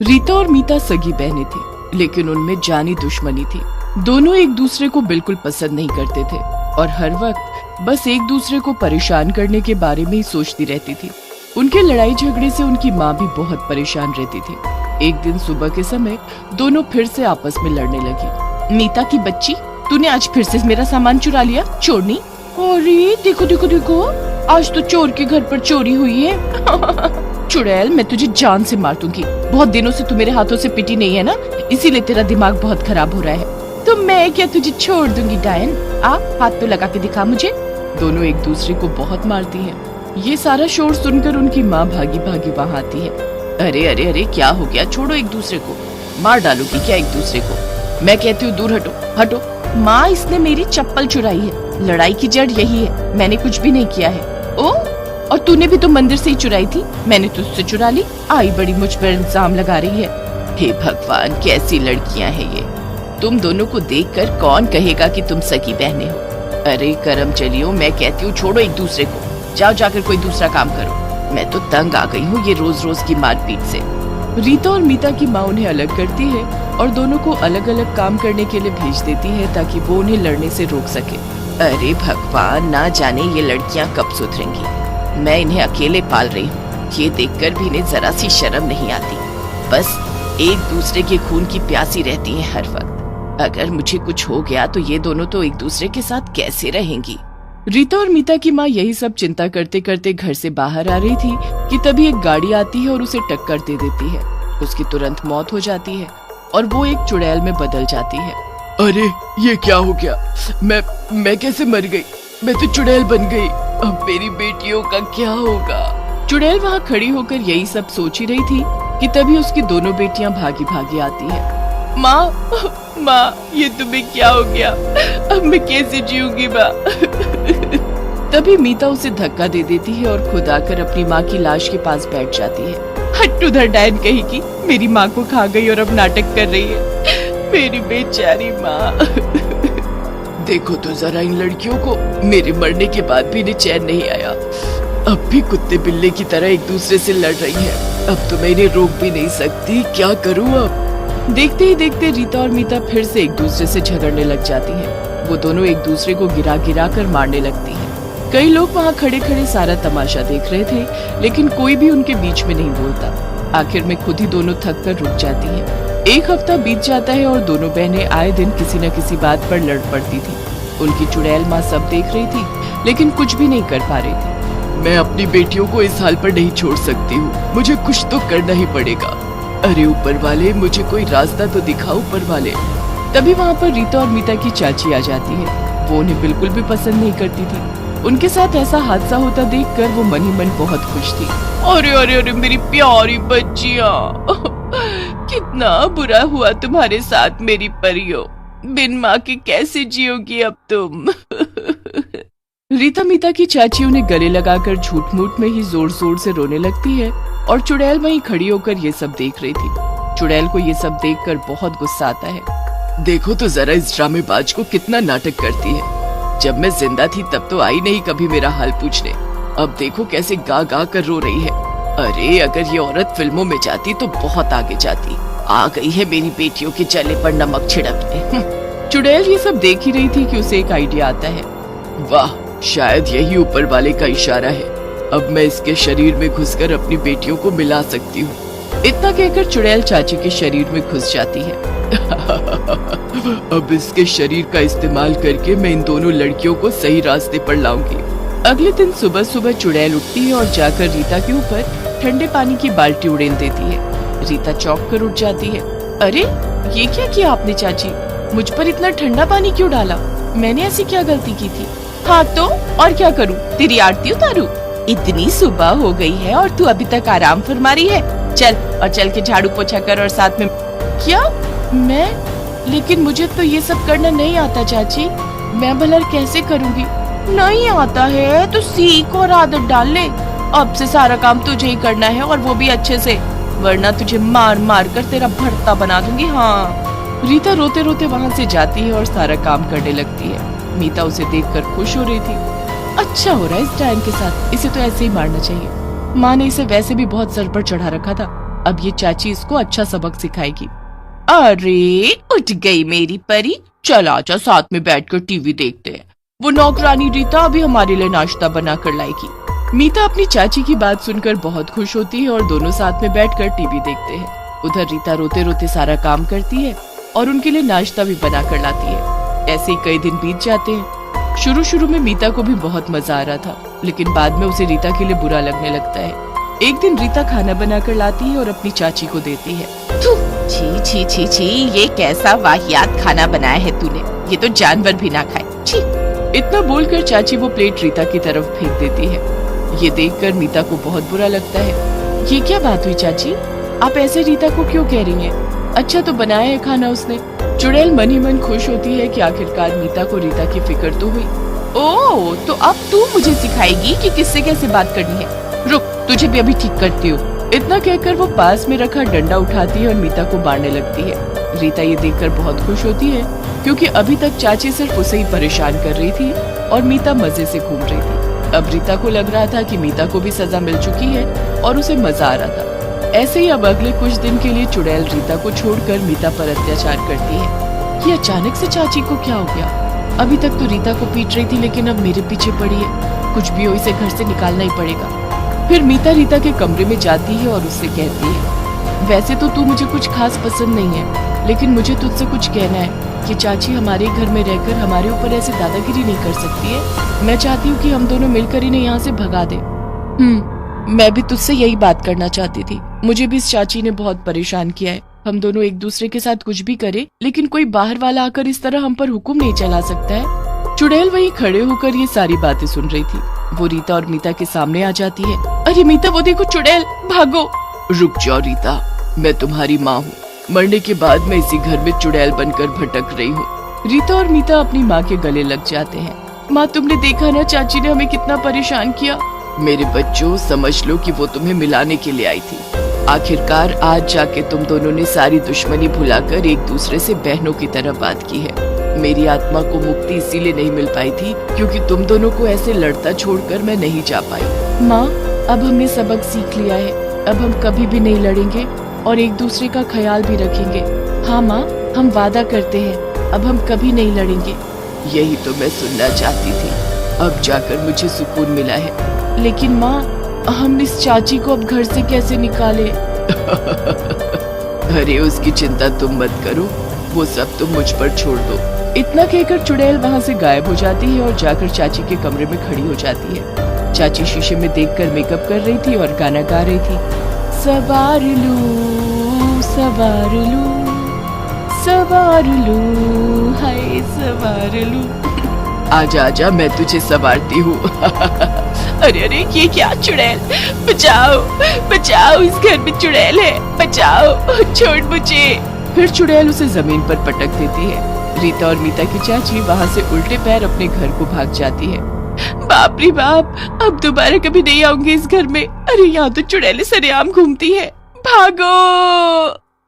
रीता और मीता सगी बहनें थी, लेकिन उनमें जानी दुश्मनी थी। दोनों एक दूसरे को बिल्कुल पसंद नहीं करते थे और हर वक्त बस एक दूसरे को परेशान करने के बारे में ही सोचती रहती थी। उनके लड़ाई झगड़े से उनकी माँ भी बहुत परेशान रहती थी। एक दिन सुबह के समय दोनों फिर से आपस में लड़ने लगी। मीता की बच्ची, तूने आज फिर से मेरा सामान चुरा लिया, चोरनी। अरे देखो देखो देखो, आज तो चोर के घर पर चोरी हुई है। चुड़ैल, मैं तुझे जान से मार दूंगी। बहुत दिनों से तू मेरे हाथों से पिटी नहीं है ना, इसीलिए तेरा दिमाग बहुत खराब हो रहा है। तो मैं क्या तुझे छोड़ दूंगी डायन? आ, हाथ तो लगा के दिखा मुझे। दोनों एक दूसरे को बहुत मारती हैं। ये सारा शोर सुनकर उनकी माँ भागी भागी वहाँ आती है। अरे अरे अरे, क्या हो गया? छोड़ो एक दूसरे को, मार डालोगी क्या एक दूसरे को? मैं कहती हूँ दूर हटो हटो। माँ, इसने मेरी चप्पल चुराई है। लड़ाई की जड़ यही है, मैंने कुछ भी नहीं किया है। ओ, और तूने भी तो मंदिर से ही चुराई थी, मैंने तुझसे चुरा ली। आई बड़ी मुझ पर इल्जाम लगा रही है। हे भगवान, कैसी लड़कियां हैं ये। तुम दोनों को देखकर कौन कहेगा कि तुम सगी बहनें हो। अरे करम चलियो, मैं कहती हूँ छोड़ो एक दूसरे को, जाओ जाकर कोई दूसरा काम करो। मैं तो तंग आ गई हूँ ये रोज रोज की मारपीट से। रीता और मीता की माँ उन्हें अलग करती है और दोनों को अलग अलग काम करने के लिए भेज देती है ताकि वो उन्हें लड़ने से रोक सके। अरे भगवान, ना जाने ये लड़कियाँ कब सुधरेंगी। मैं इन्हें अकेले पाल रही हूँ, ये देखकर भी इन्हें जरा सी शर्म नहीं आती। बस एक दूसरे के खून की प्यासी रहती हैं हर वक्त। अगर मुझे कुछ हो गया तो ये दोनों तो एक दूसरे के साथ कैसे रहेंगी। रीता और मीता की माँ यही सब चिंता करते करते घर से बाहर आ रही थी कि तभी एक गाड़ी आती है और उसे टक्कर दे देती है। उसकी तुरंत मौत हो जाती है और वो एक चुड़ैल में बदल जाती है। अरे ये क्या हो गया? मैं कैसे मर गई? मैं तो चुड़ैल बन गई। अब मेरी बेटियों का क्या होगा? चुड़ैल वहाँ खड़ी होकर यही सब सोच ही रही थी कि तभी उसकी दोनों बेटियां भागी भागी आती है। माँ, ये तुम्हें क्या हो गया? अब मैं कैसे जीऊंगी माँ? तभी मीता उसे धक्का दे देती है और खुद आकर अपनी माँ की लाश के पास बैठ जाती है। हट उधर डायन कहेगी, मेरी माँ को खा गई और अब नाटक कर रही है। मेरी बेचारी माँ। देखो तो जरा इन लड़कियों को, मेरे मरने के बाद भी इन्हें चैन नहीं आया। अब भी कुत्ते बिल्ली की तरह एक दूसरे से लड़ रही है। अब तो मैं इन्हें रोक भी नहीं सकती, क्या करूँ अब? देखते ही देखते रीता और मीता फिर से एक दूसरे से झगड़ने लग जाती हैं। वो दोनों एक दूसरे को गिरा गिरा कर मारने लगती हैं। कई लोग वहाँ खड़े खड़े सारा तमाशा देख रहे थे, लेकिन कोई भी उनके बीच में नहीं बोलता। आखिर में खुद ही दोनों थक कर रुक जाती हैं। एक हफ्ता बीत जाता है और दोनों बहनें आए दिन किसी न किसी बात पर लड़ पड़ती थी। उनकी चुड़ैल माँ सब देख रही थी, लेकिन कुछ भी नहीं कर पा रही थी। मैं अपनी बेटियों को इस हाल पर नहीं छोड़ सकती हूँ, मुझे कुछ तो करना ही पड़ेगा। अरे ऊपर वाले, मुझे कोई रास्ता तो दिखाओ ऊपर वाले। तभी वहाँ पर रीता और मीता की चाची आ जाती है। वो उन्हें बिल्कुल भी पसंद नहीं करती थी। उनके साथ ऐसा हादसा होता देखकर वो मन ही मन बहुत खुश थी। अरे अरे अरे, मेरी प्यारी बच्चियाँ, कितना बुरा हुआ तुम्हारे साथ मेरी परियों। बिन माँ के कैसे जियोगी अब तुम? रीता मीता की चाची उन्हें गले लगाकर झूठ मूठ में ही जोर जोर से रोने लगती है और चुड़ैल वहीं खड़ी होकर ये सब देख रही थी। चुड़ैल को ये सब देखकर बहुत गुस्सा आता है। देखो तो जरा इस ड्रामेबाज को कितना नाटक करती है। जब मैं जिंदा थी तब तो आई नहीं कभी मेरा हाल पूछने, अब देखो कैसे गा गा कर रो रही है। अरे अगर ये औरत फिल्मों में जाती तो बहुत आगे जाती। आ गई है मेरी बेटियों के चले पर नमक छिड़कने। चुड़ैल ये सब देख ही रही थी कि उसे एक आइडिया आता है। वाह, शायद यही ऊपर वाले का इशारा है। अब मैं इसके शरीर में घुसकर अपनी बेटियों को मिला सकती हूँ। इतना कहकर चुड़ैल चाची के शरीर में घुस जाती है। अब इसके शरीर का इस्तेमाल करके मैं इन दोनों लड़कियों को सही रास्ते पर लाऊंगी। अगले दिन सुबह सुबह चुड़ैल उठती है और जाकर रीता के ऊपर ठंडे पानी की बाल्टी उड़ेल देती है। रीता चौंक कर उठ जाती है। अरे ये क्या किया आपने चाची? मुझ पर इतना ठंडा पानी क्यों डाला? मैंने ऐसी क्या गलती की थी? हाँ तो और क्या करूँ, तेरी आरती उतारूं? इतनी सुबह हो गई है और तू अभी तक आराम फरमा रही है। चल के झाड़ू पोछा कर और साथ में। क्या? मैं? लेकिन मुझे तो ये सब करना नहीं आता चाची, मैं भला कैसे करूँगी? नहीं आता है तो सीख और आदत डाल ले। अब से सारा काम तुझे ही करना है और वो भी अच्छे से, वरना तुझे मार मार कर तेरा भरता बना दूंगी। हाँ। रीता रोते रोते वहाँ से जाती है और सारा काम करने लगती है। मीता उसे देखकर खुश हो रही थी। अच्छा हो रहा है इस डायन के साथ, इसे तो ऐसे ही मारना चाहिए। माँ ने इसे वैसे भी बहुत सर पर चढ़ा रखा था, अब ये चाची इसको अच्छा सबक सिखाएगी। अरे उठ गई मेरी परी, चल आजा साथ में बैठकर टीवी देखते हैं। वो नौकरानी रीता अभी हमारे लिए नाश्ता बना कर लाएगी। मीता अपनी चाची की बात सुनकर बहुत खुश होती है और दोनों साथ में बैठकर टीवी देखते हैं। उधर रीता रोते रोते सारा काम करती है और उनके लिए नाश्ता भी बना कर लाती है। ऐसे ही कई दिन बीत जाते हैं। शुरू में मीता को भी बहुत मजा आ रहा था, लेकिन बाद में उसे रीता के लिए बुरा लगने लगता है। एक दिन रीता खाना बनाकर लाती है और अपनी चाची को देती है। छी छी छी छी, ये कैसा वाहियात खाना बनाया है तूने, ये तो जानवर भी ना खाए, छी। इतना बोलकर चाची वो प्लेट रीता की तरफ फेंक देती है। ये देखकर मीता को बहुत बुरा लगता है। ये क्या बात हुई चाची, आप ऐसे रीता को क्यों कह रही हैं? अच्छा तो बनाया है खाना उसने। चुड़ैल मन ही मन खुश होती है कि आखिरकार मीता को रीता की फिक्र तो हुई। ओह, तो अब तू मुझे सिखाएगी कि किससे कैसे बात करनी है। रुक, तुझे भी अभी ठीक करती हूँ। इतना कहकर वो पास में रखा डंडा उठाती है और मीता को मारने लगती है। रीता ये देखकर बहुत खुश होती है, क्योंकि अभी तक चाची सिर्फ उसे ही परेशान कर रही थी और मीता मजे से घूम रही थी। अब रीता को लग रहा था कि मीता को भी सजा मिल चुकी है और उसे मजा आ रहा था। ऐसे ही अब अगले कुछ दिन के लिए चुड़ैल रीता को छोड़कर मीता पर अत्याचार करती है। ये अचानक से चाची को क्या हो गया? अभी तक तो रीता को पीट रही थी, लेकिन अब मेरे पीछे पड़ी है। कुछ भी हो, इसे घर से निकालना ही पड़ेगा। फिर मीता रीता के कमरे में जाती है और उससे कहती है, वैसे तो तू मुझे कुछ खास पसंद नहीं है, लेकिन मुझे तुझसे कुछ कहना है कि चाची हमारे घर में रहकर हमारे ऊपर ऐसे दादागिरी नहीं कर सकती है। मैं चाहती हूँ कि हम दोनों मिलकर इन्हें यहाँ से भगा दे। मैं भी तुझसे यही बात करना चाहती थी। मुझे भी इस चाची ने बहुत परेशान किया है। हम दोनों एक दूसरे के साथ कुछ भी करें, लेकिन कोई बाहर वाला आकर इस तरह हम पर हुक्म नहीं चला सकता है। चुड़ैल वहीं खड़े होकर ये सारी बातें सुन रही थी। वो रीता और मीता के सामने आ जाती है। अरे मीता, वो देखो चुड़ैल, भागो। रुक जाओ रीता, मैं तुम्हारी माँ हूँ। मरने के बाद मैं इसी घर में चुड़ैल बनकर भटक रही हूँ। रीता और मीता अपनी माँ के गले लग जाते हैं। माँ, तुमने देखा ना चाची ने हमें कितना परेशान किया। मेरे बच्चों, समझ लो कि वो तुम्हें मिलाने के लिए आई थी। आखिरकार आज जाके तुम दोनों ने सारी दुश्मनी भुलाकर एक दूसरे से बहनों की तरह बात की है। मेरी आत्मा को मुक्ति इसीलिए नहीं मिल पाई थी क्योंकि तुम दोनों को ऐसे लड़ता छोड़कर मैं नहीं जा पाई। माँ, अब हमने सबक सीख लिया है। अब हम कभी भी नहीं लड़ेंगे और एक दूसरे का ख्याल भी रखेंगे। हाँ माँ, हम वादा करते हैं, अब हम कभी नहीं लड़ेंगे। यही तो मैं सुनना चाहती थी। अब जाकर मुझे सुकून मिला है। लेकिन माँ, हम इस चाची को अब घर से कैसे निकाले? अरे उसकी चिंता तुम मत करो, वो सब तुम मुझ पर छोड़ दो। इतना कहकर चुड़ैल वहाँ से गायब हो जाती है और जाकर चाची के कमरे में खड़ी हो जाती है। चाची शीशे में देखकर मेकअप कर रही थी और गाना गा रही थी। सवार लूं, सवार लूं, सवार लूं, हाय सवार लूं। आजा आजा, मैं तुझे सवारती हूँ। अरे अरे, ये क्या चुड़ैल, बचाओ बचाओ, इस घर में चुड़ैल है, बचाओ, छोड़ मुझे। फिर चुड़ैल उसे जमीन पर पटक देती है। रीता और मीता की चाची वहाँ से उल्टे पैर अपने घर को भाग जाती है। बाप रे बाप, अब दोबारा कभी नहीं आऊंगी इस घर में। अरे यहाँ तो चुड़ैलें सरेआम घूमती है, भागो।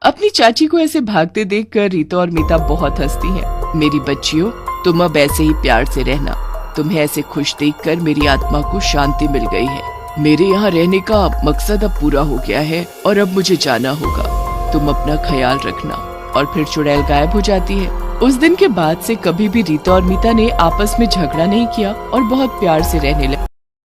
अपनी चाची को ऐसे भागते देखकर रीता और मीता बहुत हंसती हैं। मेरी बच्चियों, तुम अब ऐसे ही प्यार से रहना। तुम्हें ऐसे खुश देखकर मेरी आत्मा को शांति मिल गई है। मेरे यहाँ रहने का मकसद अब पूरा हो गया है और अब मुझे जाना होगा। तुम अपना ख्याल रखना। और फिर चुड़ैल गायब हो जाती है। उस दिन के बाद से कभी भी रीता और मीता ने आपस में झगड़ा नहीं किया और बहुत प्यार से रहने लगे।